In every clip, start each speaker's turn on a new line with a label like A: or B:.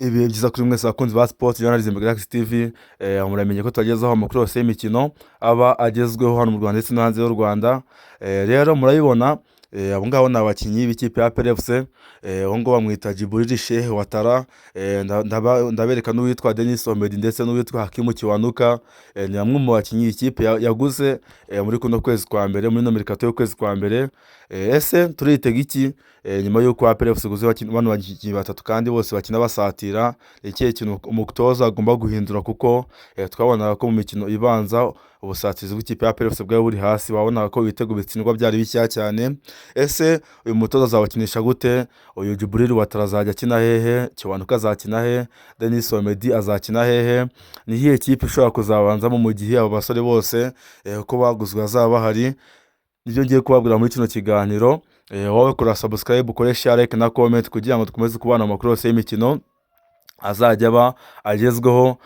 A: Ibihe byiza kuri mwese abakunzi ba Sport Journalism Galaxy TV. Muramenye ko tubagezaho amakuru yose y'imikino aba agezweho hano mu Rwanda ndetse no hanze y'u Rwanda. Rero murabibona, abo ngabo ni abakinnyi b'ikipe ya APR FC. Uwo ngo bamwita Djibril Sheikh Ouattara. Ndabereka n'uwitwa Denis Omedi ndetse n'uwitwa Hakimu Kiwanuka. Ni bamwe mu bakinnyi ikipe yaguze muri kuno kwezi kwa mbere, muri no mercato y'ukwezi kwa mbere. Ese turitega iki nyuma y'uko APR FC guze bano bakinnyi batatu kandi bose bakina basatira? Ikihe kintu umutoza agomba guhindura? Kuko twabonaga ko mu mikino ibanza ubusatirizi bw'ikipe ya APR FC bwari buri hasi, babonaga ko ibitego bitsindwa byari bishya cyane. Ese uyu mutoza azabakinisha gute? Uyu Djibril Ouattara azajya akina hehe? Kiwanuka azakina he? Denis Omedi azakina hehe? Ni iyihe kipe ishobora kuzabanzamo mu gihe abo basore bose uko baguzwe bazaba bahari? Nibyo ngiye kubabwira muri kino kiganiro. Wowe kora subscribe, ukore share, like na comment kugira ngo dukomeze kubana amakuru yose y'imikino azajya aba agezweho.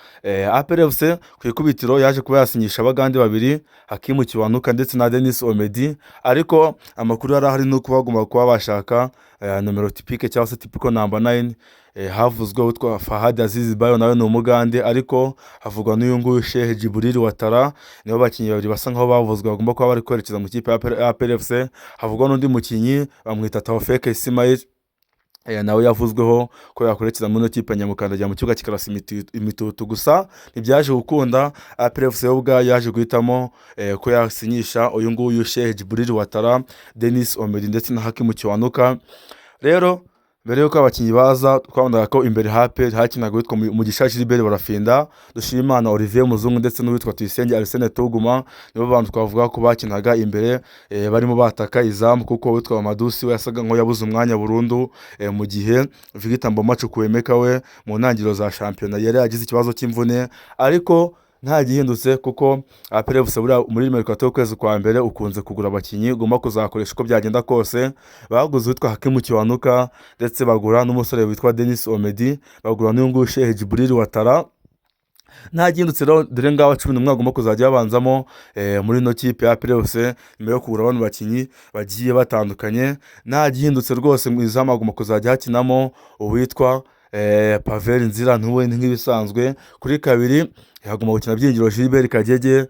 A: APR FC ku ikubitiro yaje kuba yasinyisha abagande babiri, Hakimu Kiwanuka ndetse na Denis Omedi, ariko amakuru yari ahari nuko bagomba kuba bashaka numero typique cyangwa se typical number 9. Havuzwe witwa Fahad Aziz Bayo, nawe ni umugande, ariko havugwa n'uyu nguyu Sheikh Djibril Ouattara. Nibo bakinnyi babiri basa nkaho bavuzwe bagomba kuba bari kwerekeza mu kipe ya APR FC. Havugwa n'undi mukinnyi bamwita Taofek Ismail, nawe yavuzweho ko yakorekeza muri kipe Nyamukandagira mu kibuga kikarasa imitutu. Gusa ntibyaje gukunda. APR FC yo ubwayo yaje guhitamo ko yasinyisha uyu nguyu Sheikh Djibril Ouattara, Denis Omedi ndetse na Hakimu Kiwanuka. Rero mbere yuko abakinnyi baza, twabonaga ko imbere hakinaga witwa Mugisha Gilbert Barafinda, Dushimimana Olivier Muzungu ndetse n'uwitwa Tuyisenge Arsene Tuguma. Nibo bantu twavuga ko bakinaga imbere barimo bataka izamu, kuko witwa Madusi we yasaga nko yabuze umwanya burundu mu gihe Victor Mboma Chukwuemeka we mu ntangiriro za shampiyona yari yagize ikibazo cy'imvune. Ariko nta gihindutse, kuko APR FC muri mercato y'ukwezi kwa mbere ukunze kugura abakinnyi ugomba kuzakoresha uko byagenda kose. Baguze witwa Hakimu Kiwanuka ndetse bagura n'umusore witwa Denis Omedi, bagura n'uyu nguyu Sheikh Djibril Ouattara. Nta gihindutse rero, dore ngaho 11 agomba kuzajya babanzamo muri no kipe ya APR FC nyuma yo kugura bano bakinnyi bagiye batandukanye. Nta gihindutse rwose, mu izamu agomba kuzajya hakinamo uwitwa Pavel Nzira ntuwe nk'ibisanzwe. Kuri kabiri hagomba gukina Byiringiro Gilbert Kagege.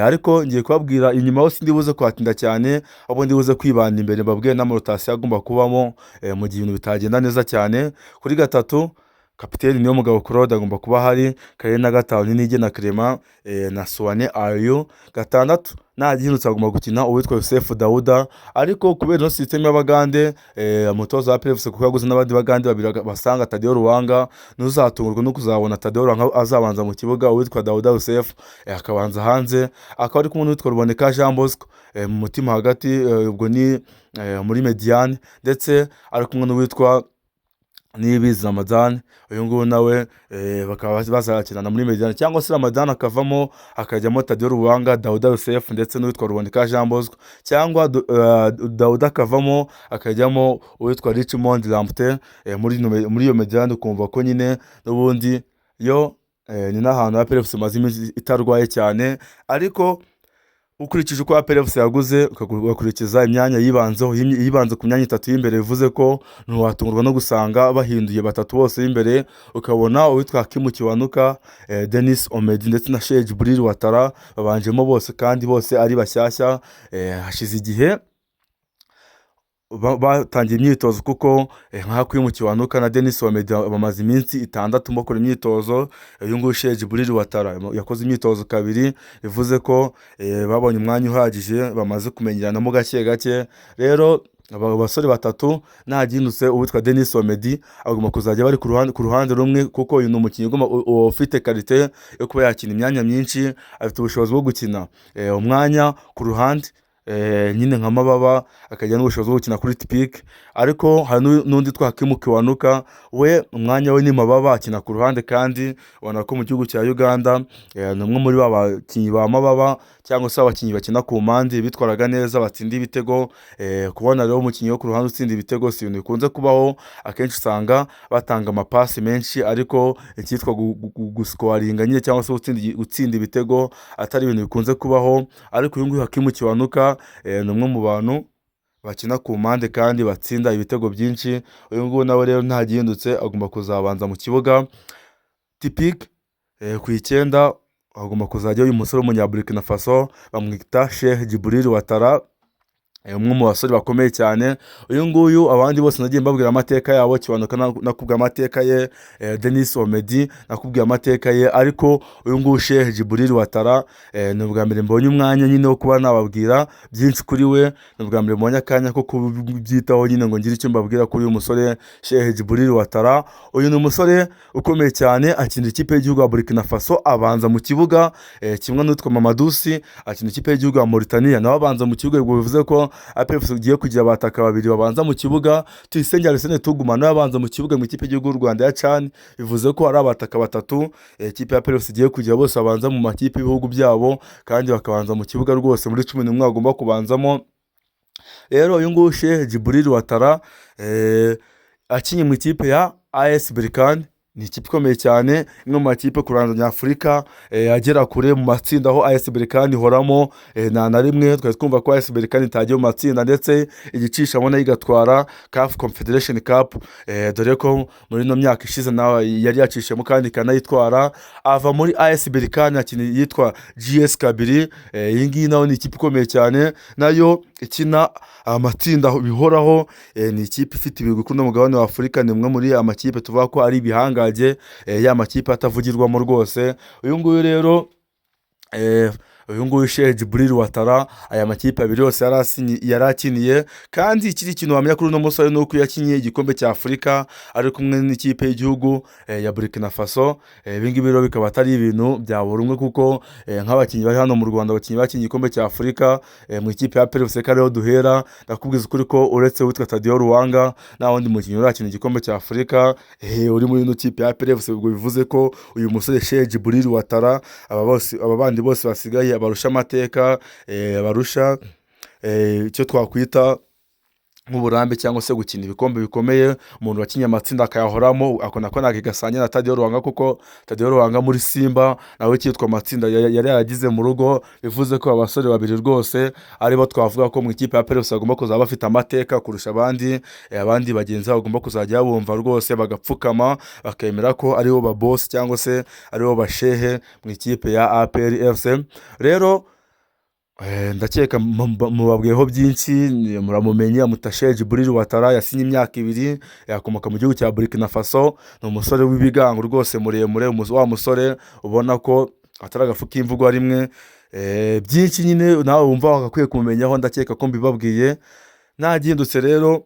A: Ariko ngiye kubabwira inyuma ho sindibuze kwatinda cyane, abo ndibuze kwibanda imbere mbabwiye n'amarotasiyo agomba kubamo mu gihe ibintu bitagenda neza cyane. Kuri gatatu kapiteni Niyomugabo Claude agomba kuba hari. Kare na gatanu Nigena Clement na Soane Ayu. Gatandatu nta gihindutse agomba gukina uwitwa Yusuf Dauda. Ariko kubera no system y'abagande, umutoza wa APR FC kuko yaguze n'abandi bagande babiri basanga Tadeo Ruwanga, ntuzatungurwa no kuzabona Tadeo Ruwanga azabanza mu kibuga, uwitwa Dauda Yusuf akabanza hanze, akaba ari kumwe n'uwitwa Ruboneka Jean Bosco mu mutima hagati, ubwo ni muri mediane, ndetse ari kumwe n'uwitwa Niyibizi Ramadan. Uyu nguyu nawe bakaba bazakinana muri mediane, cyangwa se Ramadan akavamo hakajyamo Tadeo Ruwanga, Dauda Yusuf ndetse n'uwitwa Ruboneka Jean Bosco, cyangwa Dauda akavamo akajyamo uwitwa Richmond Lamptey muri iyo mediane. Ukumva ko nyine n'ubundi yo ni n'ahantu APR FC maze iminsi itarwaye cyane. Ariko ukurikije uko APR FC yaguze ugakurikiza imyanya yibanze ku myanya 3 y'imbere, bivuze ko ntiwatungurwa no gusanga bahinduye batatu bose y'imbere. Ukabona uwitwa Hakimu Kiwanuka, Denis Omedi ndetse na Sheikh Djibril Ouattara babanjemo bose, kandi bose ari bashyashya. Hashize igihe batangiye imyitozo, kuko nka Hakimu Kiwanuka na Denis Omedi bamaze iminsi 6 bakora imyitozo. Uyu nguyu Sheikh Djibril Ouattara yakoze imyitozo kabiri, bivuze ko babonye umwanya uhagije, bamaze kumenyeranamo gake gake. Rero aba basore batatu nta gihindutse, uwitwa Denis Omedi agomba kuzajya bari ku ruhande rumwe, kuko uyu ni umukinnyi ufite karite yo kuba yakina imyanya myinshi, afite ubushobozi bwo gukina umwanya ku ruhande nyine nka mababa, akajya n'ubushobozi bwo gukina kuri typique. Ariko hari n'undi twa Hakimu Kiwanuka, we umwanya we ni mababa, akina ku ruhande, kandi ubona ko mu gihugu cya Uganda ni umwe muri bakinnyi ba mababa, cyangwa se abakinnyi bakina ku mpande bitwaraga neza, batsinda ibitego. Kubona rero umukinnyi wo ku ruhande utsinda ibitego si ibintu bikunze kubaho. Akenshi usanga batanga amapasi menshi, ariko icyitwa guscoringa nyine cyangwa se gutsinda ibitego atari ibintu bikunze kubaho. Ariko uyu nguyu Hakimu Kiwanuka ni umwe mu bantu bakina ku mpande kandi batsinda ibitego byinshi. Uyu nguyu nawe rero nta gihindutse agomba kuzabanza mu kibuga. Tipik ku icyenda agomba kuzajya uyu musore w'umunyaburikina Faso bamwita Sheikh Djibril Ouattara, umwe mu basore bakomeye cyane. Uyu nguyu abandi bose nagiye mbabwira amateka yabo, Kibanuka nakubwiye amateka ye, Denis Omedi nakubwiye amateka ye, ariko uyu nguyu Sheikh Djibril Ouattara ni ubwa mbere mbonye umwanya nyine wo kuba nababwira byinshi kuri we, ni ubwa mbere mbonye akanya ko kubyitaho nyine ngo ngire icyo mbabwira kuri uyu musore Sheikh Djibril Ouattara. Uyu ni umusore ukomeye cyane, akinira ikipe y'igihugu ya Burkina Faso, abanza mu kibuga kimwe n'utwa Mamadusi akinira ikipe y'igihugu ya Mauritania, nawe abanza mu kibuga. Ubwo bivuze ko APR ugiye kugira abataka babiri babanza mu kibuga. Tuyisenge Arsene Tuguma nawe abanza mu kibuga mu ikipe y'igihugu y'u Rwanda ya CHAN, bivuze ko ari abataka batatu ikipe ya APR igiye kugira bose babanza mu makipe y'ibihugu byabo, kandi bakabanza mu kibuga rwose muri 11 bagomba kubanzamo. Rero uyu nguyu Sheikh Djibril Ouattara akinye mu ikipe ya AS Berkane, ni ikipe ikomeye cyane, imwe mu makipe ku ruhando nyafurika agera kure mu matsinda, aho AS Berkane ihoramo na rimwe. Twari twumva ko AS Berkane itagiye mu matsinda ndetse igicishamo nayo igatwara CAF Confederation Cup, dore ko muri no myaka ishize nawe yari yacishemo kandi ikanayitwara. Ava muri AS Berkane akina yitwa GS Kabiri. Iyi ngiyi nayo ni ikipe ikomeye cyane, nayo ikina amatsinda bihoraho. Ni ikipe ifite ibigwi kuri mugabane wa Afurika, ni imwe muri amakipe tuvuga ko ari ibihangaje, ya makipe atavugirwamo rwose. Uyu nguyu rero uyu nguyu Sheikh Djibril Ouattara aya makipe abiri yose yarakiniye, kandi ikiri kintu wamenya kuri uno musore ni uko yakinye igikombe cya Afurika ari kumwe n'ikipe y'igihugu ya Burkina Faso. Ibi ngibi rero bikaba atari ibintu bya buri umwe, kuko nk'abakinnyi bari hano mu Rwanda bakinye igikombe cya Afurika mu ikipe ya APR rero duhera. Ndakubwiza ukuri ko uretse witwa Tadeo Ruwanga nta wundi mukinnyi urakina igikombe cya Afurika uri muri ino kipe ya APR. Ubwo bivuze ko uyu musore Sheikh Djibril Ouattara aba bandi bose basigaye barusha amateka, barusha icyo twakwita nk'uburambe cyangwa se gukina ibikombe bikomeye. Umuntu wakinye amatsinda akayahoramo, ako nako nakigasanya na Tadeo Ruwanga, kuko Tadeo Ruwanga muri Simba nawe cyitwa amatsinda yari yaragize mu rugo. Bivuze ko abasore babiri rwose aribo twavuga ko mu ikipe ya APR bagomba kuzaba bafite amateka kurusha abandi bagenzi babo, bagomba kuzajya bumva rwose bagapfukama bakemera ko aribo ba boss cyangwa se aribo bashehe mu ikipe ya APR FC. Rero ndakeka mubabwiyeho byinshi, muramumenye. Amuta Sheikh Djibril Ouattara yasinye imyaka 2, yakomoka mu gihugu cya Burkina Faso. Ni umusore w'ibigango rwose muremure, wa musore ubona ko atari agafu k'imvugo rimwe. Byinshi nyine nawe wumva wakakwiye kumenyaho, ndakeka ko mbibabwiye. Nagindutse rero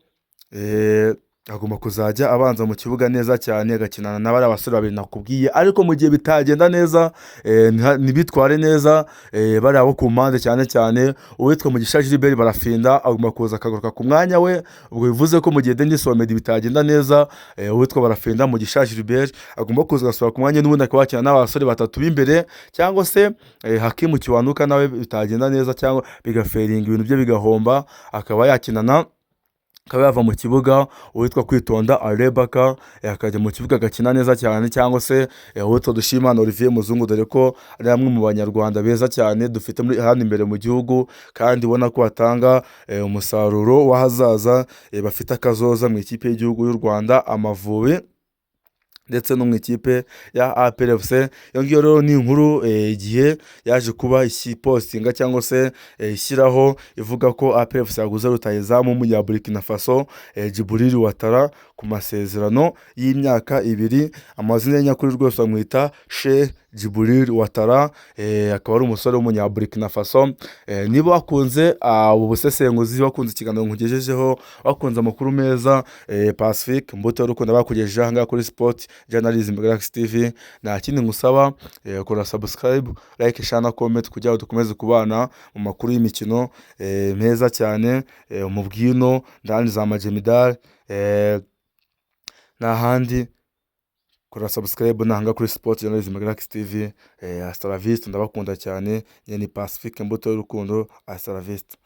A: agomba kuzajya abanza mu kibuga neza cyane, agakinana n'abari abasore babiri nakubwiye, ariko mu gihe bitagenda neza ntibitware neza bari abo ku mpande, cyane uwitwa Mugisha Gilbert barafinda agomba kuza akagaruka ku mwanya we. Ubwo bivuze ko mu gihe Denis Omedi bitagenda neza, uwitwa barafinda Mugisha Gilbert agomba kuza agasubira ku mwanya, n'ubundi akabakina n'abasore batatu b'imbere, cyangwa se Hakimu Kiwanuka nawe bitagenda neza cyangwa bigaferinga ibintu bye bigahomba, akaba yakinana akaba yava mu kibuga uwitwa Kwitonda Arebaka akajya mu kibuga agakina neza cyane, cyangwa se uwitwa Dushimana Olivier Muzungu, dore ko ari bamwe mu banyarwanda beza cyane dufite muri hano imbere mu gihugu, kandi ubona ko batanga umusaruro w'ahazaza, bafite akazoza mu ikipe y'igihugu y'u Rwanda Amavubi ndetse no mu ikipe ya APR FC. Iyo ngiyo rero ni inkuru igihe yaje kuba postinga cyangwa se ishyiraho ivuga ko APR FC yaguze rutahizamu w'umunya Burkina Faso Djibril Ouattara ku masezerano y'imyaka 2. Amazina y'anyakuri rwose bamwita Sheikh Djibril Ouattara, akaba ari umusore w'umunya Burkina Faso. Niba wakunze ubu busesenguzi, wakunze ikiganiro nkugejejeho, wakunze amakuru meza, Pacifique Mbuto y'urukundo bakugejeje aha ngaha kuri Sport Journalism Galaxy TV, nta kindi ngusaba kora subscribe, like, share na comment kugira ngo dukomeze kubana mu makuru y'imikino meza cyane mu bwino ndani za Majemidal n'ahandi. Kora subscribe nanga kuri Sport Journalism Galaxy TV. Hasta la vista, ndabakunda cyane. Ni Pacifique Mbuto y'urukundo. Hasta la vista.